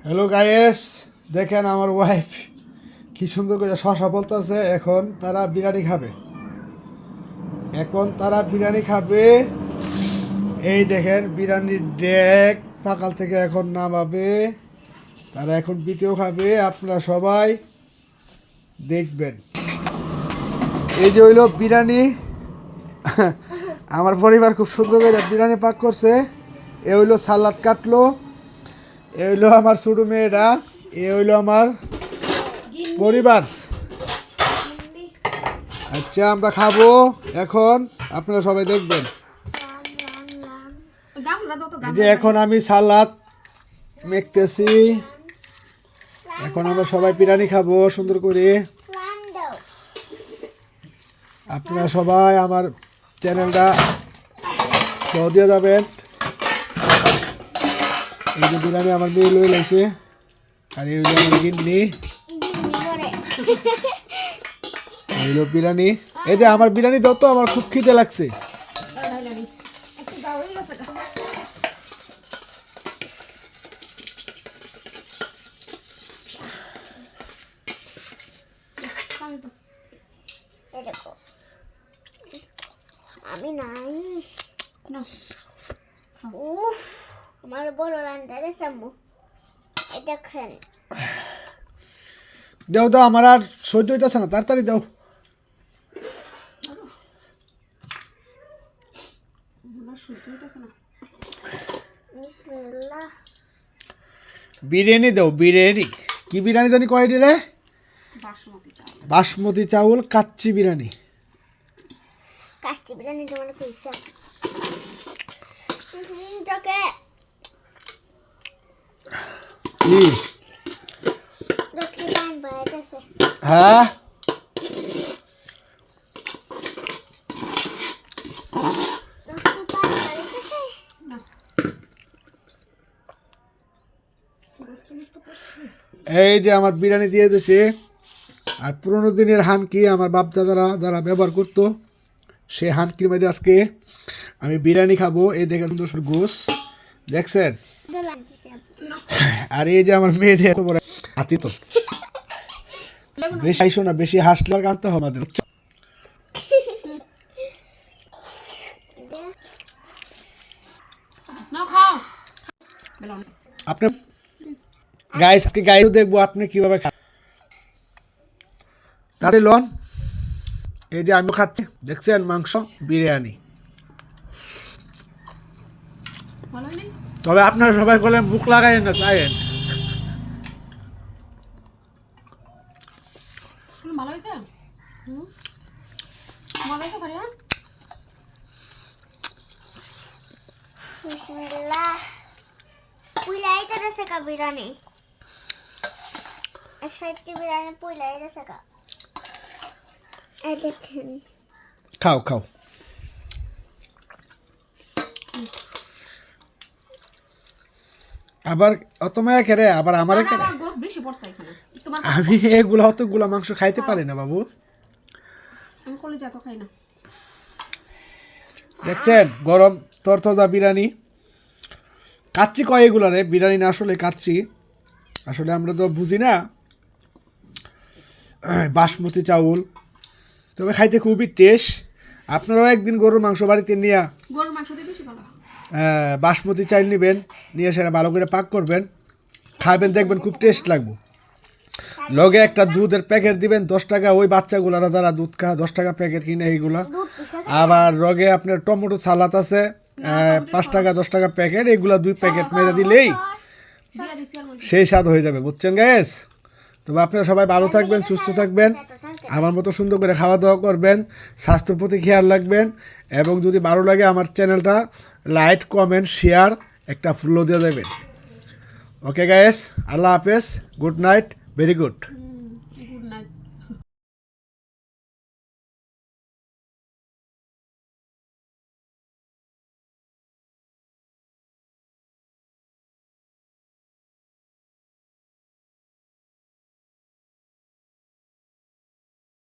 Hello guys, দেখেন আমার wife কি সুন্দর করে শশা বলতেছে। এখন তারা বিরিয়ানি খাবে। এই দেখেন বিরিয়ানির ডেক সকাল থেকে এখন নামাবে, তারা এখন ভিডিও খাবে। আপনারা সবাই দেখবেন। এই যে হইলো বিরিয়ানি। আমার পরিবার খুব সুন্দর করে বিরিয়ানি পাক করছে। এ হইলো সালাদ কাটলো, এ হইলো আমার ছোট মেয়েরা, এ হইলো আমার পরিবার। আচ্ছা, আমরা খাবো এখন, আপনারা সবাই দেখবেন। এই যে এখন আমি সালাদ মেখতেছি, এখন আমরা সবাই বিরিয়ানি খাবো সুন্দর করে। আপনারা সবাই আমার চ্যানেলটা ফলো দিয়ে যাবেন। এই যে বিরিয়ানি আমার মেয়ে লয়ে লাইছে, আর এই হইলো আমার গিন্নি। হইলো বিরিয়ানি। এই যে আমার বিরিয়ানি দাও তো, আমার খুব খিদে লাগছে। আমি নাই আমার বড় রান্নারে সামু এটা খান দাও দাও, আমার আর সহ্য হইতেছে না, তাড়াতাড়ি দাও। বিরিয়ানি দাও, বিরিয়ানি। কি বিরিয়ানি জানি কয়টি রে? বাসমতি চাউল কাচ্চি বিরিয়ানি। কাচ্চি বিরিয়ানি তোমার কইছা কি? দেখি পান বাইতেছে। হ্যাঁ, এই যে আমার বিরিয়ানি দিয়ে দিয়েছে। আর পুরোনো দিনের হানকি আমার বাপ দাদারা যারা ব্যবহার করতো, সেই হানকির মধ্যে আজকে আমি বিরিয়ানি খাবো। এই দেখেন সুন্দর গোস দেখছেন। আর এই যে আমার মেয়েদের হাতি, তো বেশি আইসো না, বেশি হাসলে আর কাঁদতে হবে আমাদের। আপনি গাইস, আজকে গাইও দেখবো আপনি কিভাবে খান। তাহলে লন, এই যে আমি খাচ্ছি, দেখছেন মাংস বিরিয়ানি। তবে আপনারা সবাই বলেন মুখ লাগাইন না, চাইেন। বিসমিল্লাহ পুইলাই তো দেছে কা বিরিয়ানি একসাথে বিরিয়ানি পুইলাই দেছে কা। এই দেখেন, খাও খাও। আবার অত মায়া খেরে আবার আমার আমি এগুলা অতগুলা মাংস খাইতে পারি না বাবু। দেখছেন গরম তরতজা বিরিয়ানি। কাচ্চি কয় এগুলা রে? বিরিয়ানি না, আসলে কাচ্চি। আসলে আমরা তো বুঝি না। বাসমতি চাউল, তবে খাইতে খুবই টেস্ট। আপনারাও একদিন গরুর মাংস বাড়িতে নিয়ে বাসমতি চাল নেবেন, নিয়ে সেটা ভালো করে পাক করবেন, খাবেন, দেখবেন খুব টেস্ট লাগবে। লগে একটা দুধের প্যাকেট দিবেন 10 টাকা, ওই বাচ্চাগুলারা যারা দুধ খায় 10 টাকা প্যাকেট কিনে এইগুলা। আবার লগে আপনার টমেটো সালাদ আছে 5 টাকা 10 টাকা প্যাকেট, এগুলা 2 প্যাকেট মেরে দিলেই সেই স্বাদ হয়ে যাবে, বুঝছেন গাইস? তবে আপনারা সবাই ভালো থাকবেন, সুস্থ থাকবেন, আমার মতো সুন্দর করে খাওয়া দাওয়া করবেন, স্বাস্থ্যের প্রতি খেয়াল রাখবেন। এবং যদি ভালো লাগে আমার চ্যানেলটা লাইক, কমেন্ট, শেয়ার, একটা ফলো দিয়ে দেবেন। ওকে গাইস, আল্লাহ হাফেজ, গুড নাইট, ভেরি গুড।